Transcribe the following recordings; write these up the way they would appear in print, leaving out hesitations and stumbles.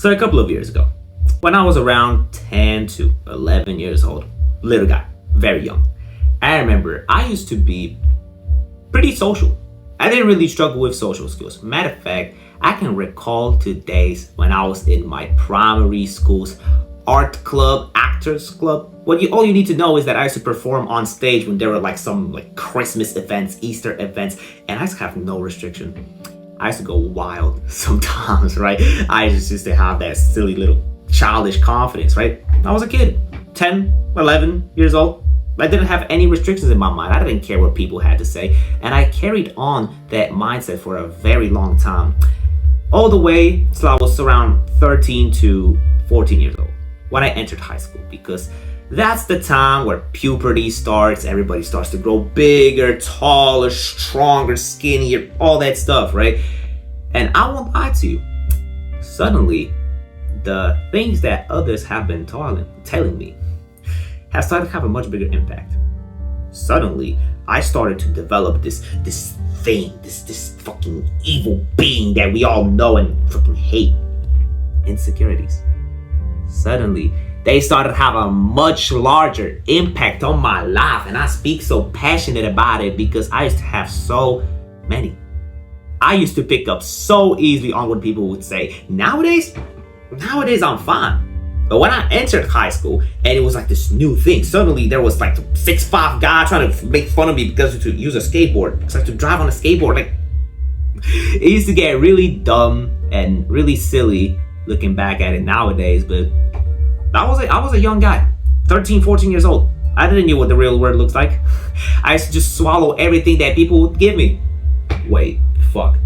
So a couple of years ago, when I was around 10 to 11 years old, little guy, very young, I remember I used to be pretty social. I didn't really struggle with social skills. Matter of fact, I can recall to days when I was in my primary school's art club, actors club. All you need to know is that I used to perform on stage when there were some Christmas events, Easter events, and I used to have no restriction. I used to go wild sometimes, right? I just used to have that silly little childish confidence, right? I was a kid, 10, 11 years old. I didn't have any restrictions in my mind. I didn't care what people had to say. And I carried on that mindset for a very long time. All the way till I was around 13 to 14 years old when I entered high school, because that's the time where puberty starts. Everybody starts to grow bigger, taller, stronger, skinnier, all that stuff, right? And I won't lie to you. Suddenly, the things that others have been telling me have started to have a much bigger impact. Suddenly, I started to develop this fucking evil being that we all know and fucking hate. Insecurities. Suddenly, they started to have a much larger impact on my life, and I speak so passionate about it because I used to have so many. I used to pick up so easily on what people would say. Nowadays I'm fine. But when I entered high school and it was like this new thing, suddenly there was like a 6'5" guy trying to make fun of me because to use a skateboard. It's like to drive on a skateboard. It used to get really dumb and really silly looking back at it nowadays, but I was a young guy, 13, 14 years old. I didn't know what the real world looks like. I used to just swallow everything that people would give me. Wait, fuck.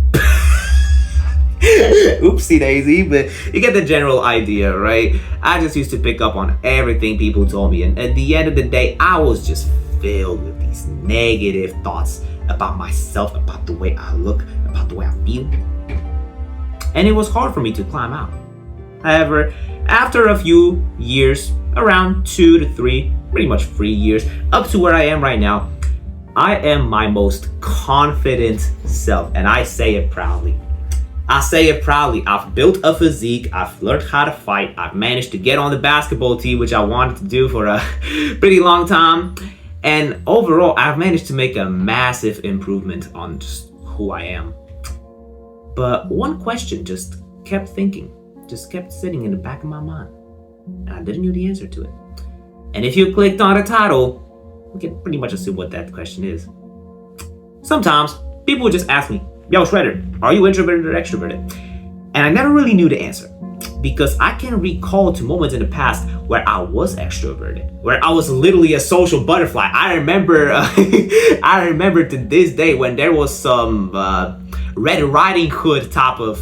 Oopsie daisy, but you get the general idea, right? I just used to pick up on everything people told me, and at the end of the day, I was just filled with these negative thoughts about myself, about the way I look, about the way I feel. And it was hard for me to climb out. However, after a few years, around 2 to 3, pretty much 3 years, up to where I am right now, I am my most confident self, and I say it proudly. I say it proudly. I've built a physique. I've learned how to fight. I've managed to get on the basketball team, which I wanted to do for a pretty long time. And overall, I've managed to make a massive improvement on just who I am. But one question just kept sitting in the back of my mind. And I didn't know the answer to it. And if you clicked on the title, you can pretty much assume what that question is. Sometimes people would just ask me, "Yo, Shredder, are you introverted or extroverted?" And I never really knew the answer, because I can recall to moments in the past where I was extroverted, where I was literally a social butterfly. I remember to this day when there was some Red Riding Hood type of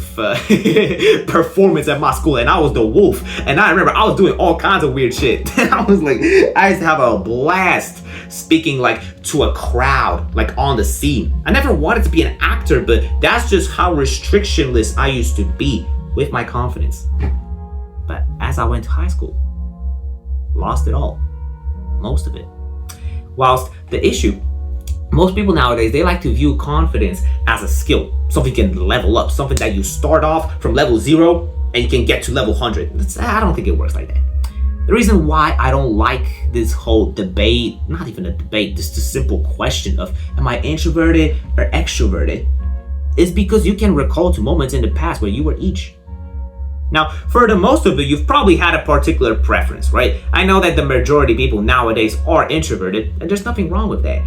performance at my school, and I was the wolf. And I remember I was doing all kinds of weird shit. I used to have a blast speaking to a crowd, on the scene. I never wanted to be an actor, but that's just how restrictionless I used to be with my confidence. But as I went to high school, lost it all, most of it. Whilst the issue, most people nowadays, they like to view confidence as a skill, something you can level up, something that you start off from level 0 and you can get to level 100. I don't think it works like that. The reason why I don't like this whole debate, not even a debate, just a simple question of am I introverted or extroverted, is because you can recall to moments in the past where you were each. Now, for the most of you, you've probably had a particular preference, right? I know that the majority of people nowadays are introverted, and there's nothing wrong with that.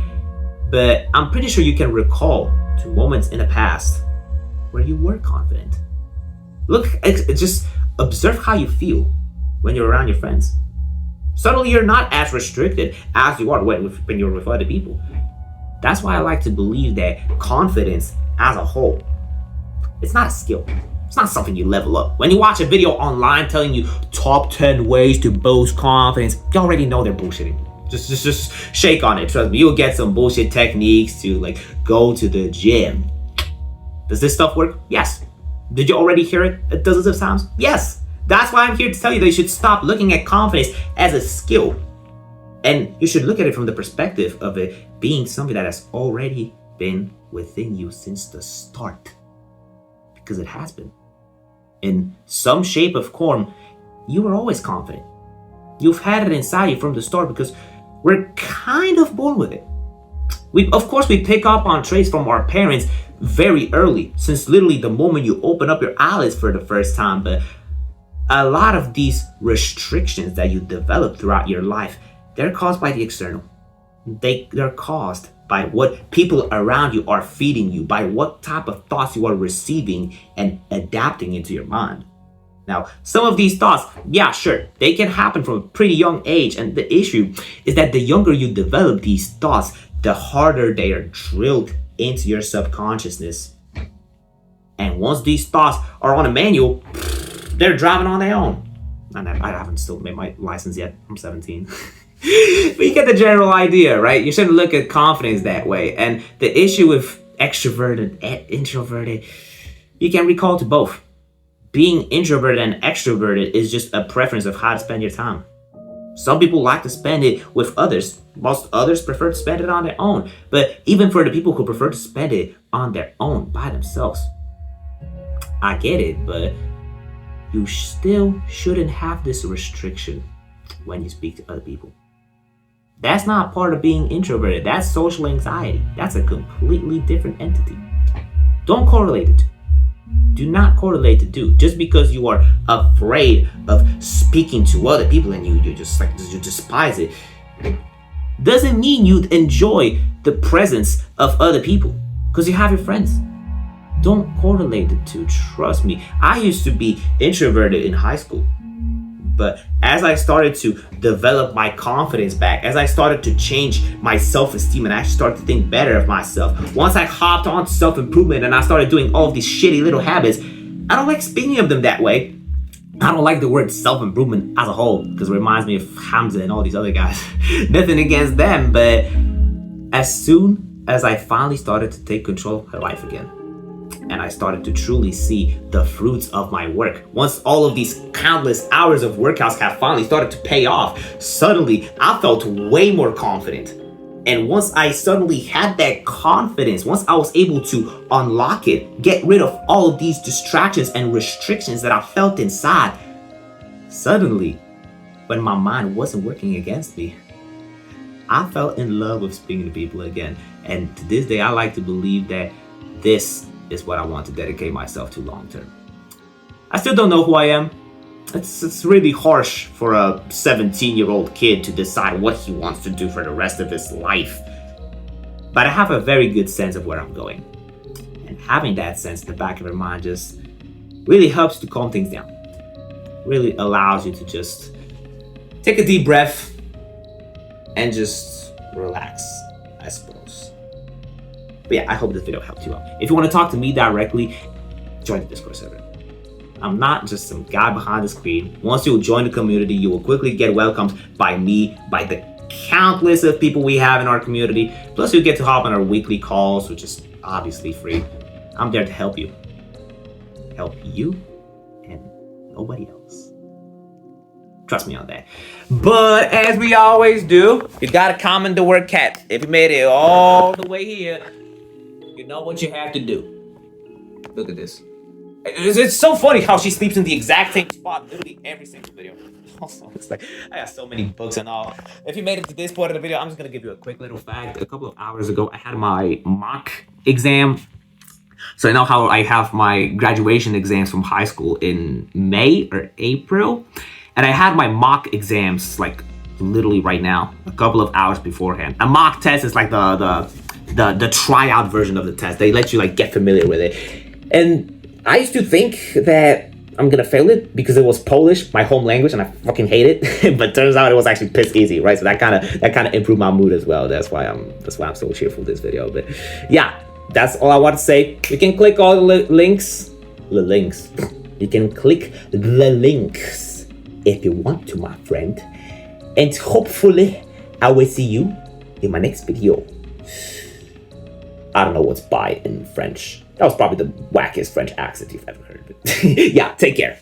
But I'm pretty sure you can recall to moments in the past where you were confident. Just observe how you feel when you're around your friends. Suddenly you're not as restricted as you are when you're with other people. That's why I like to believe that confidence as a whole, it's not a skill. It's not something you level up. When you watch a video online telling you top 10 ways to boost confidence, you already know they're bullshitting. Just shake on it. Trust me, you'll get some bullshit techniques to go to the gym. Does this stuff work? Yes. Did you already hear it dozens of times? Yes. That's why I'm here to tell you that you should stop looking at confidence as a skill. And you should look at it from the perspective of it being something that has already been within you since the start. Because it has been. In some shape of form, you were always confident. You've had it inside you from the start because we're kind of born with it. Of course, we pick up on traits from our parents very early, since literally the moment you open up your eyelids for the first time. But a lot of these restrictions that you develop throughout your life, they're caused by the external. They're caused by what people around you are feeding you, by what type of thoughts you are receiving and adapting into your mind. Now, some of these thoughts, yeah, sure, they can happen from a pretty young age. And the issue is that the younger you develop these thoughts, the harder they are drilled into your subconsciousness. And once these thoughts are on a manual, they're driving on their own. And I haven't still made my license yet. I'm 17. But you get the general idea, right? You shouldn't look at confidence that way. And the issue with extroverted and introverted, you can recall to both. Being introverted and extroverted is just a preference of how to spend your time. Some people like to spend it with others. Most others prefer to spend it on their own. But even for the people who prefer to spend it on their own, by themselves, I get it, but you still shouldn't have this restriction when you speak to other people. That's not part of being introverted. That's social anxiety. That's a completely different entity. Don't correlate it. Do not correlate the two. Just because you are afraid of speaking to other people and you despise it, doesn't mean you enjoy the presence of other people because you have your friends. Don't correlate the two. Trust me. I used to be introverted in high school. But as I started to develop my confidence back, as I started to change my self-esteem and actually started to think better of myself, once I hopped on self-improvement and I started doing all of these shitty little habits, I don't like speaking of them that way. I don't like the word self-improvement as a whole because it reminds me of Hamza and all these other guys. Nothing against them, but as soon as I finally started to take control of my life again, and I started to truly see the fruits of my work. Once all of these countless hours of workouts have finally started to pay off, suddenly I felt way more confident. And once I suddenly had that confidence, once I was able to unlock it, get rid of all of these distractions and restrictions that I felt inside, suddenly, when my mind wasn't working against me, I fell in love with speaking to people again. And to this day, I like to believe that this is what I want to dedicate myself to long term. I still don't know who I am. It's really harsh for a 17-year-old kid to decide what he wants to do for the rest of his life. But I have a very good sense of where I'm going. And having that sense in the back of your mind just really helps to calm things down. Really allows you to just take a deep breath and just relax, I suppose. But yeah, I hope this video helped you out. If you want to talk to me directly, join the Discord server. I'm not just some guy behind the screen. Once you join the community, you will quickly get welcomed by me, by the countless of people we have in our community. Plus, you get to hop on our weekly calls, which is obviously free. I'm there to help you. Help you and nobody else. Trust me on that. But as we always do, you gotta comment the word cat. If you made it all the way here, you know what you have to do. Look at this. It's so funny how she sleeps in the exact same spot literally every single video. Also, it's like I got so many books and all. If you made it to this part of the video, I'm just gonna give you a quick little fact. A couple of hours ago, I had my mock exam. So I know how I have my graduation exams from high school in May or April. And I had my mock exams like literally right now, a couple of hours beforehand. A mock test is like the tryout version of the test. They let you like get familiar with it. And I used to think that I'm gonna fail it because it was Polish, my home language, and I fucking hate it. But turns out it was actually piss easy, right? So that kind of improved my mood as well. That's why I'm so cheerful this video. But yeah, that's all I want to say. You can click all the links. You can click the links if you want to, my friend. And hopefully I will see you in my next video. I don't know what's bye in French. That was probably the wackiest French accent you've ever heard. But yeah, take care.